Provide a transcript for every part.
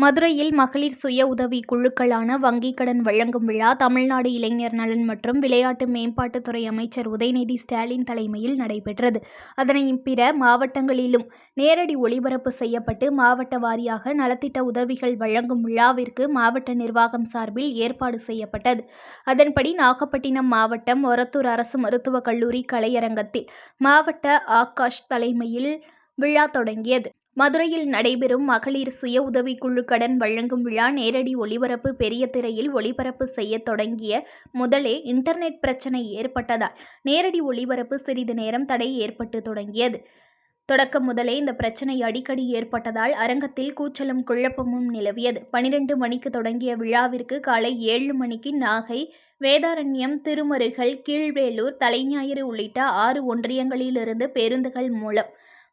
மதுரையில் மகளிர் சுய உதவி குழுக்களான வங்கிக் கடன் வழங்கும் விழா தமிழ்நாடு இளைஞர் நலன் மற்றும் விளையாட்டு மேம்பாட்டுத்துறை அமைச்சர் உதயநிதி ஸ்டாலின் தலைமையில் நடைபெற்றது. அதனை பிற மாவட்டங்களிலும் நேரடி ஒளிபரப்பு செய்யப்பட்டு மாவட்ட வாரியாக நலத்திட்ட உதவிகள் வழங்கும் விழாவிற்கு மாவட்ட நிர்வாகம் சார்பில் ஏற்பாடு செய்யப்பட்டது. அதன்படி நாகப்பட்டினம் மாவட்டம் ஒரத்தூர் அரசு மருத்துவக் கல்லூரி கலையரங்கத்தில் மாவட்ட ஆகாஷ் தலைமையில் விழா தொடங்கியது. மதுரையில் நடைபெறும் மகளிர் சுய உதவி குழு கடன் வழங்கும் விழா நேரடி ஒளிபரப்பு பெரிய திரையில் ஒளிபரப்பு செய்ய தொடங்கிய முதலே இன்டர்நெட் பிரச்சனை ஏற்பட்டதால் நேரடி ஒளிபரப்பு சிறிது நேரம் தடை ஏற்பட்டு தொடங்கியது. தொடக்கம் முதலே இந்த பிரச்சனை அடிக்கடி ஏற்பட்டதால் அரங்கத்தில் கூச்சலும் குழப்பமும் நிலவியது. 12 மணிக்கு தொடங்கிய விழாவிற்கு காலை 7 மணிக்கு நாகை, வேதாரண்யம், திருமருகல், கீழ்வேளூர், தலைஞாயிறு உள்ளிட்ட 6 ஒன்றியங்களிலிருந்து பேருந்துகள் மூலம்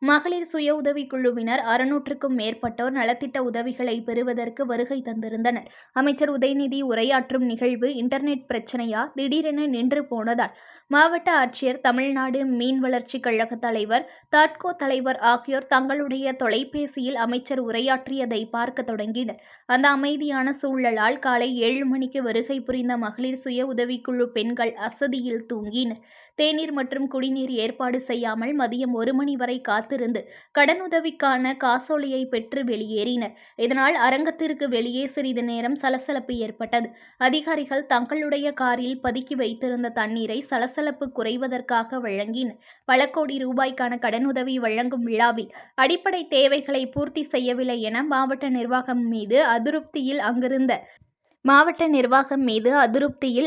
மகளிர் சுய உதவி குழுவினர் 600க்கும் மேற்பட்டோர் நலத்திட்ட உதவிகளை பெறுவதற்கு வருகை தந்திருந்தனர். அமைச்சர் உதயநிதி உரையாற்றும் நிகழ்வு இன்டர்நெட் பிரச்சனையா திடீரென நின்று போனதால் மாவட்ட ஆட்சியர், தமிழ்நாடு மீன் வளர்ச்சி கழக தலைவர், தாட்கோ தலைவர் ஆகியோர் தங்களுடைய தொலைபேசியில் அமைச்சர் உரையாற்றியதை பார்க்க தொடங்கினர். அந்த அமைதியான சூழலால் காலை 7 மணிக்கு வருகை புரிந்த மகளிர் சுய உதவிக்குழு பெண்கள் அசதியில் தூங்கினர். தேநீர் மற்றும் குடிநீர் ஏற்பாடு செய்யாமல் மதியம் 1 மணி வரை காத்திருந்து கடனுதவிக்கான காசோலையை பெற்று வெளியேறினர். இதனால் அரங்கத்திற்கு வெளியே சிறிது நேரம் சலசலப்பு ஏற்பட்டது. அதிகாரிகள் தங்களுடைய காரில் பதுக்கி வைத்திருந்த தண்ணீரை சலசலப்பு குறைவதற்காக வழங்கினர். பல கோடி ரூபாய்க்கான கடனுதவி வழங்கும் விழாவில் அடிப்படை தேவைகளை பூர்த்தி செய்யவில்லை என மாவட்ட நிர்வாகம் மீது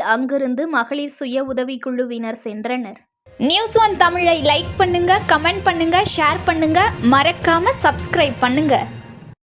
அங்கிருந்து மகளிர் சுய உதவிக்குழுவினர் சென்றனர். News1 தமிழை லைக் பண்ணுங்க, கமெண்ட் பண்ணுங்க, ஷேர் பண்ணுங்க, மறக்காம சப்ஸ்கிரைப் பண்ணுங்க.